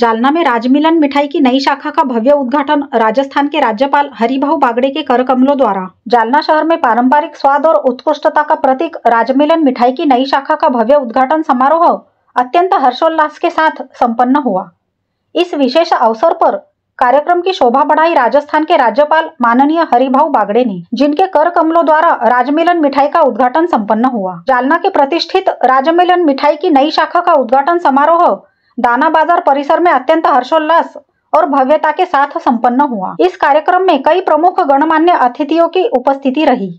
जालना में राजमिलन मिठाई की नई शाखा का भव्य उद्घाटन राजस्थान के राज्यपाल हरिभाऊ बागड़े के कर कमलों द्वारा। जालना शहर में पारंपरिक स्वाद और उत्कृष्टता का प्रतीक राजमिलन मिठाई की नई शाखा का भव्य उद्घाटन समारोह अत्यंत हर्षोल्लास के साथ संपन्न हुआ। इस विशेष अवसर पर कार्यक्रम की शोभा बढ़ाई राजस्थान के राज्यपाल माननीय हरिभाऊ बागड़े ने, जिनके कर कमलों द्वारा राजमिलन मिठाई का उद्घाटन संपन्न हुआ। जालना के प्रतिष्ठित राजमिलन मिठाई की नई शाखा का उद्घाटन समारोह दाना बाजार परिसर में अत्यंत हर्षोल्लास और भव्यता के साथ संपन्न हुआ। इस कार्यक्रम में कई प्रमुख गणमान्य अतिथियों की उपस्थिति रही,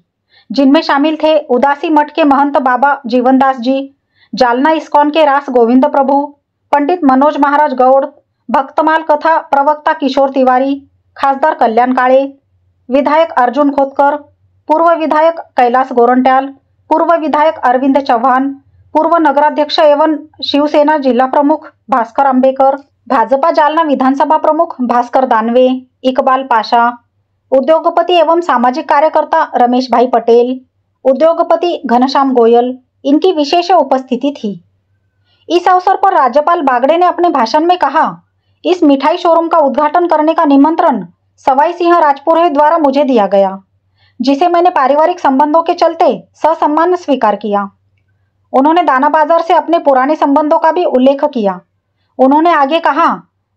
जिनमें शामिल थे उदासी मठ के महंत बाबा जीवनदास जी, जालना इस्कॉन के रास गोविंद प्रभु, पंडित मनोज महाराज गौड़, भक्तमाल कथा प्रवक्ता किशोर तिवारी, खासदार कल्याण काळे, विधायक अर्जुन खोतकर, पूर्व विधायक कैलास गोरंट्याल, पूर्व विधायक अरविंद चौहान, पूर्व नगराध्यक्ष एवं शिवसेना जिला प्रमुख भास्कर आंबेकर, भाजपा जालना विधानसभा प्रमुख भास्कर दानवे, इकबाल पाशा, उद्योगपति एवं सामाजिक कार्यकर्ता रमेश भाई पटेल, उद्योगपति घनश्याम गोयल, इनकी विशेष उपस्थिति थी। इस अवसर पर राज्यपाल बागड़े ने अपने भाषण में कहा, इस मिठाई शोरूम का उद्घाटन करने का निमंत्रण सवाई सिंह राजपुरोहित द्वारा मुझे दिया गया, जिसे मैंने पारिवारिक संबंधों के चलते ससम्मान स्वीकार किया। उन्होंने दाना बाजार से अपने पुराने संबंधों का भी उल्लेख किया। उन्होंने आगे कहा,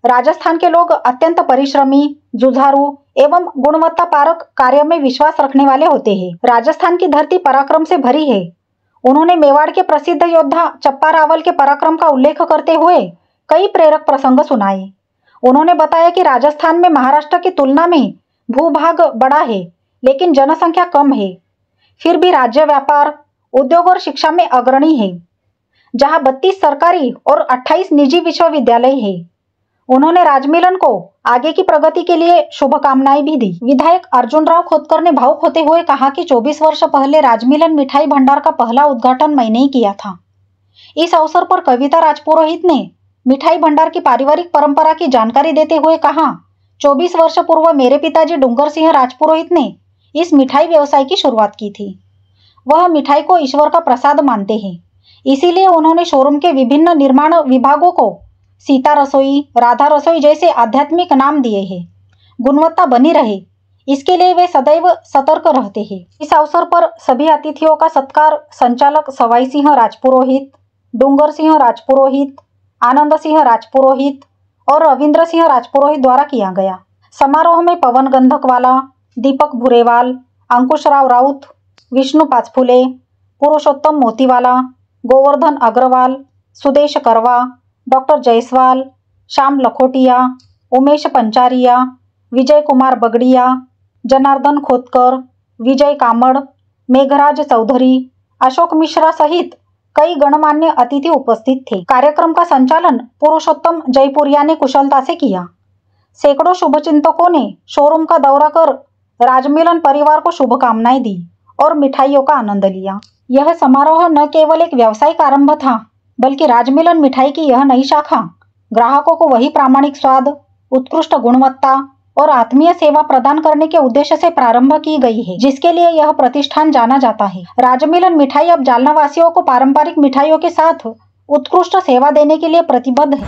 राजस्थान के लोग अत्यंत परिश्रमी, जुझारू एवं गुणवत्ता पारक कार्य में विश्वास रखने वाले होते हैं। राजस्थान की धरती पराक्रम से भरी है। उन्होंने मेवाड़ के प्रसिद्ध योद्धा चप्पा रावल के पराक्रम का उल्लेख करते हुए कई प्रेरक प्रसंग सुनाए। उन्होंने बताया कि राजस्थान में महाराष्ट्र की तुलना में भूभाग बड़ा है, लेकिन जनसंख्या कम है। फिर भी राज्य व्यापार, उद्योग और शिक्षा में अग्रणी है, जहां 32 सरकारी और 28 निजी विश्वविद्यालय है। उन्होंने राजमिलन को आगे की प्रगति के लिए शुभकामनाएं भी दी। विधायक अर्जुन राव खोतकर ने भावुक होते हुए कहा कि 24 वर्ष पहले राजमिलन मिठाई भंडार का पहला उद्घाटन मैंने ही किया था। इस अवसर पर कविता राजपुरोहित ने मिठाई भंडार की पारिवारिक परंपरा की जानकारी देते हुए कहा, 24 वर्ष पूर्व मेरे पिताजी डूंगर सिंह राजपुरोहित ने इस मिठाई व्यवसाय की शुरुआत की थी। वह मिठाई को ईश्वर का प्रसाद मानते हैं, इसीलिए उन्होंने शोरूम के विभिन्न निर्माण विभागों को सीता रसोई, राधा रसोई जैसे आध्यात्मिक नाम दिए हैं। गुणवत्ता बनी रहे, इसके लिए वे सदैव सतर्क रहते हैं। इस अवसर पर सभी अतिथियों का सत्कार संचालक सवाई सिंह राजपुरोहित, डूंगर सिंह राजपुरोहित, आनंद सिंह राजपुरोहित और रविंद्र सिंह राजपुरोहित द्वारा किया गया। समारोह में पवन गंधकवाला, दीपक भुरेवाल, अंकुशराव राउत, विष्णु पाचफुले, पुरुषोत्तम मोतीवाला, गोवर्धन अग्रवाल, सुदेश करवा, डॉक्टर जयसवाल, श्याम लखोटिया, उमेश पंचारिया, विजय कुमार बगड़िया, जनार्दन खोतकर, विजय कामड़, मेघराज चौधरी, अशोक मिश्रा सहित कई गणमान्य अतिथि उपस्थित थे। कार्यक्रम का संचालन पुरुषोत्तम जयपुरिया ने कुशलता से किया। सैकड़ों शुभचिंतकों ने शोरूम का दौरा कर राजमिलन परिवार को शुभकामनाएं दी और मिठाइयों का आनंद लिया। यह समारोह न केवल एक व्यावसायिक आरंभ था, बल्कि राजमिलन मिठाई की यह नई शाखा ग्राहकों को वही प्रामाणिक स्वाद, उत्कृष्ट गुणवत्ता और आत्मीय सेवा प्रदान करने के उद्देश्य से प्रारंभ की गई है, जिसके लिए यह प्रतिष्ठान जाना जाता है। राजमिलन मिठाई अब जालना वासियों को पारंपरिक मिठाइयों के साथ उत्कृष्ट सेवा देने के लिए प्रतिबद्ध है।